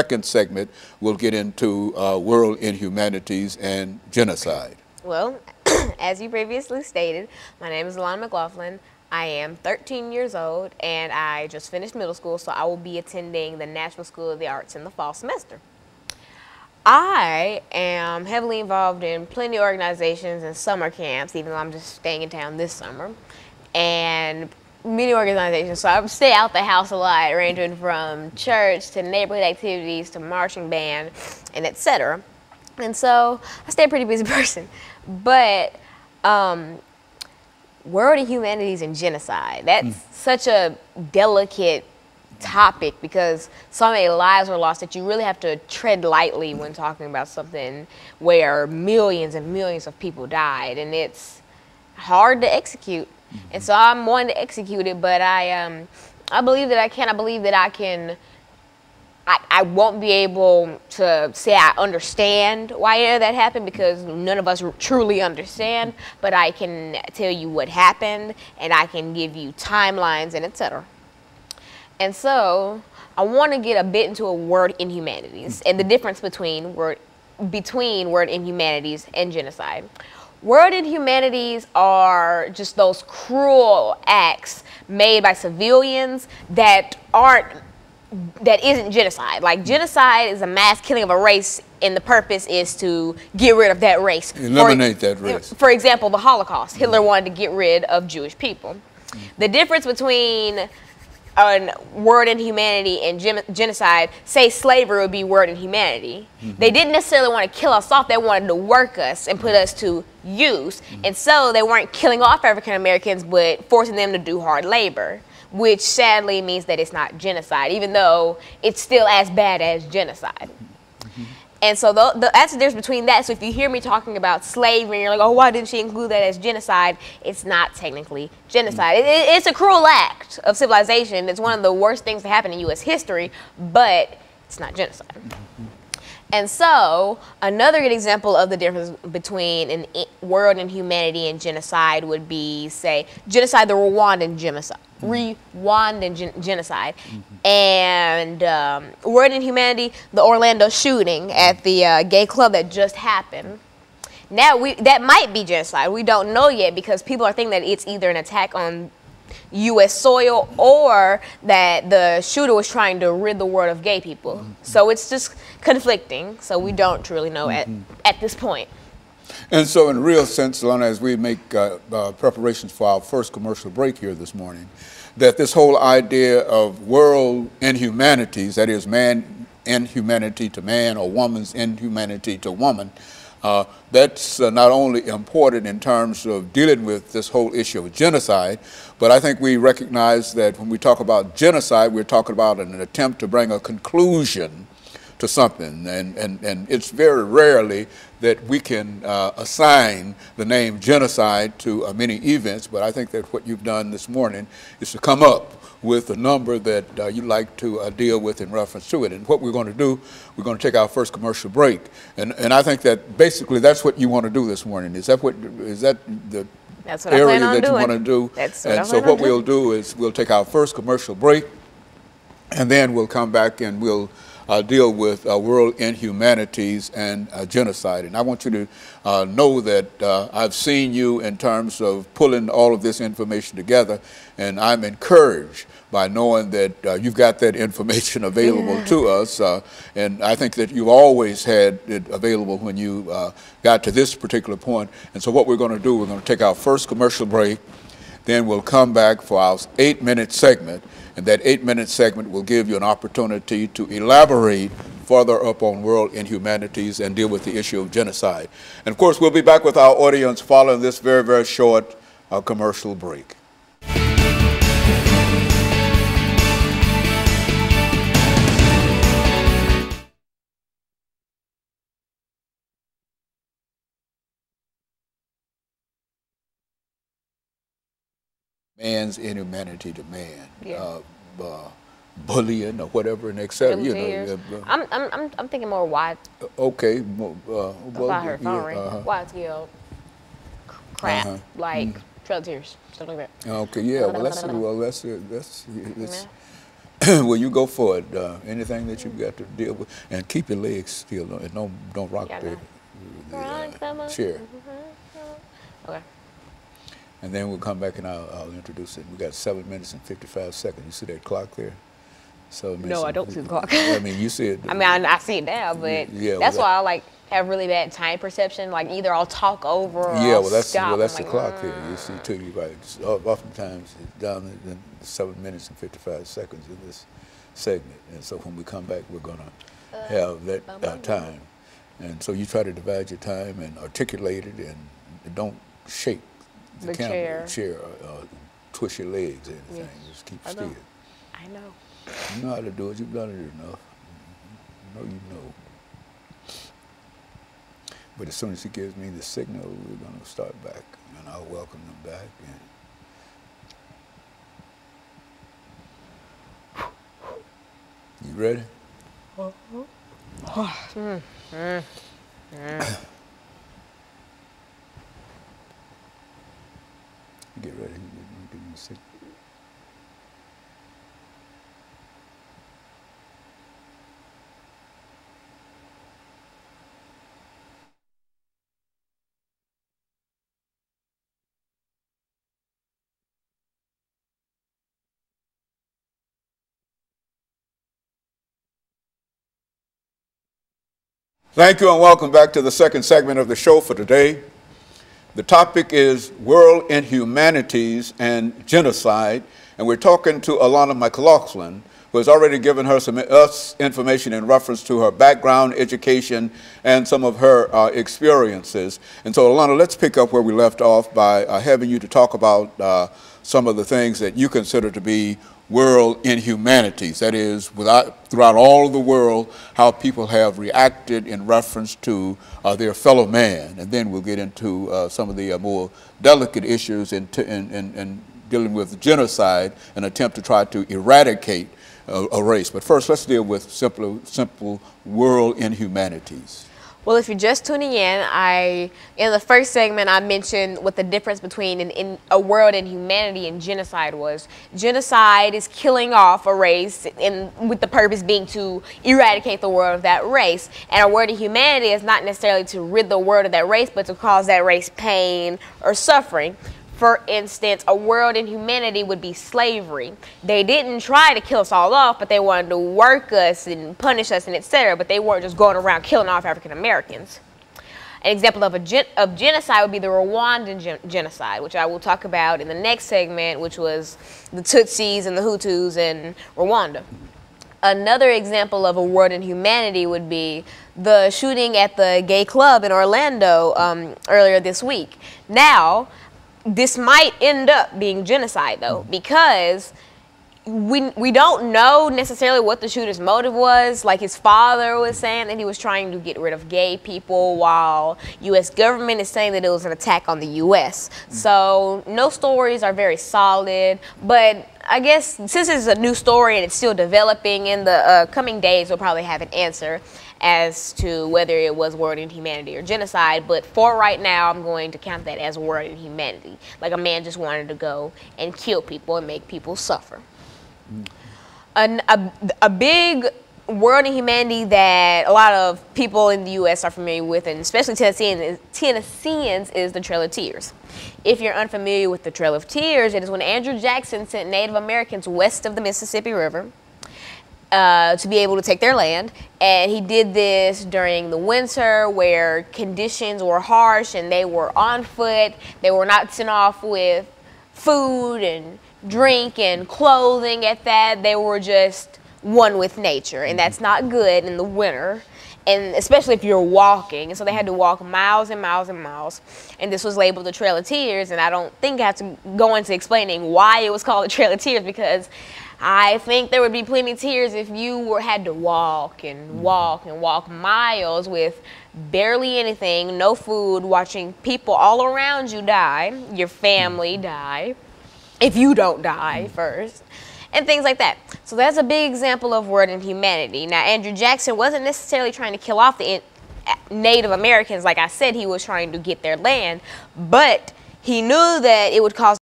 second segment, we'll get into world inhumanities and genocide. Well, as you previously stated, my name is Alana McLaughlin. I am 13 years old, and I just finished middle school, so I will be attending the Nashville School of the Arts in the fall semester. I am heavily involved in plenty of organizations and summer camps, even though I'm just staying in town this summer, and many organizations. So I stay out the house a lot, ranging from church to neighborhood activities to marching band and etc. And so I stay a pretty busy person. But world inhumanities and genocide, that's such a delicate topic because so many lives were lost that you really have to tread lightly when talking about something where millions and millions of people died, and it's hard to execute. And so I'm wanting to execute it, but I believe that I can. I believe that I can. I won't be able to say I understand why that happened because none of us truly understand, but I can tell you what happened, and I can give you timelines and etc. And so I want to get a bit into a word inhumanities and the difference between word inhumanities and genocide. Word inhumanities are just those cruel acts made by civilians that isn't genocide. Like genocide is a mass killing of a race, and the purpose is to get rid of that race. Eliminate that race. For example, the Holocaust. Hitler wanted to get rid of Jewish people. The difference between word inhumanity and genocide, say slavery would be word inhumanity. They didn't necessarily want to kill us off, they wanted to work us and put us to use. And so they weren't killing off African Americans, but forcing them to do hard labor, which sadly means that it's not genocide, even though it's still as bad as genocide. And so that's the difference between that. So if you hear me talking about slavery and you're like, oh, why didn't she include that as genocide? It's not technically genocide. It's a cruel act of civilization. It's one of the worst things to happen in U.S. history, but it's not genocide. And so another good example of the difference between world inhumanity and genocide would be, say, genocide, the Rwandan genocide. Genocide. And word inhumanity, the Orlando shooting at the gay club that just happened. Now, that might be genocide. We don't know yet because people are thinking that it's either an attack on U.S. soil or that the shooter was trying to rid the world of gay people. So it's just conflicting. So we don't truly know at this point. And so in a real sense, Alana, as we make preparations for our first commercial break here this morning, that this whole idea of world inhumanities, that is man inhumanity to man or woman's inhumanity to woman, that's not only important in terms of dealing with this whole issue of genocide, but I think we recognize that when we talk about genocide, we're talking about an attempt to bring a conclusion to something, and it's very rarely that we can assign the name genocide to many events, but I think that what you've done this morning is to come up with a number that you'd like to deal with in reference to it. And what we're going to do, we're going to take our first commercial break, and I think that basically that's what you want to do this morning. Is that the that's what area I plan on that doing. you want to do? That's what and so what we'll do is we'll take our first commercial break, and then we'll come back and we'll deal with world inhumanities and genocide. And I want you to know that I've seen you in terms of pulling all of this information together, and I'm encouraged by knowing that you've got that information available to us. And I think that you've always had it available when you got to this particular point. And so what we're going to do, we're going to take our first commercial break, then we'll come back for our 8-minute segment. And that 8-minute segment will give you an opportunity to elaborate further up on world inhumanities and deal with the issue of genocide. And of course, we'll be back with our audience following this very, very short commercial break. Man's inhumanity to man, bullying or whatever, and etc. You know, I'm thinking more wide. Okay, wide scale crap like trail tears, stuff like that. Okay, yeah. Well, Well, you go for it. Anything that you've got to deal with, and keep your legs still. Don't rock the chair. Okay. And then we'll come back and I'll introduce it. We got 7 minutes and 55 seconds. You see that clock there? So no, I don't see the clock. I mean, you see it. I mean, I see it now, but yeah, that's why I like have really bad time perception. Like either I'll talk over or I'll stop. Well, that's the clock there. You see too. You're right. Oftentimes it's down in 7 minutes and 55 seconds in this segment, and so when we come back, we're gonna have that time. And so you try to divide your time and articulate it, and don't shake the chair or twist your legs or anything. Yes. Just keep still. I know. You know how to do it. You've done it enough. You know. But as soon as he gives me the signal, we're going to start back, and I'll welcome them back. And you ready? Get ready. Give me the signal. Thank you and welcome back to the second segment of the show for today. The topic is World Inhumanities and Genocide, and we're talking to Alana McLaughlin, who has already given us information in reference to her background, education, and some of her experiences. And so, Alana, let's pick up where we left off by having you to talk about some of the things that you consider to be world inhumanities. That is, throughout all of the world, how people have reacted in reference to their fellow man. And then we'll get into some of the more delicate issues in dealing with genocide, an attempt to try to eradicate a race. But first, let's deal with simple world inhumanities. Well, if you're just tuning in the first segment, I mentioned what the difference between a world inhumanity and genocide was. Genocide is killing off a race with the purpose being to eradicate the world of that race. And a world inhumanity is not necessarily to rid the world of that race, but to cause that race pain or suffering. For instance, a world inhumanity would be slavery. They didn't try to kill us all off, but they wanted to work us and punish us and etc. But they weren't just going around killing off African Americans. An example of genocide would be the Rwandan genocide, which I will talk about in the next segment, which was the Tutsis and the Hutus in Rwanda. Another example of a world inhumanity would be the shooting at the gay club in Orlando earlier this week. Now, this might end up being genocide, though, because we don't know necessarily what the shooter's motive was. Like his father was saying that he was trying to get rid of gay people, while U.S. government is saying that it was an attack on the U.S. So no stories are very solid, but I guess since it's a new story and it's still developing, in the coming days we'll probably have an answer as to whether it was world inhumanity or genocide. But for right now, I'm going to count that as world inhumanity. Like a man just wanted to go and kill people and make people suffer. A big world inhumanity that a lot of people in the U.S. are familiar with, and especially Tennesseans, is the Trail of Tears. If you're unfamiliar with the Trail of Tears, it is when Andrew Jackson sent Native Americans west of the Mississippi River to be able to take their land. And he did this during the winter where conditions were harsh and they were on foot. They were not sent off with food and drink and clothing at that. They were just one with nature, and that's not good in the winter, and especially if you're walking. And so they had to walk miles and miles and miles, and this was labeled the Trail of Tears. And I don't think I have to go into explaining why it was called the Trail of Tears, because I think there would be plenty of tears if you had to walk and walk and walk miles with barely anything, no food, watching people all around you die, your family die, if you don't die first, and things like that. So that's a big example of world inhumanity. Now, Andrew Jackson wasn't necessarily trying to kill off the Native Americans. Like I said, he was trying to get their land, but he knew that it would cause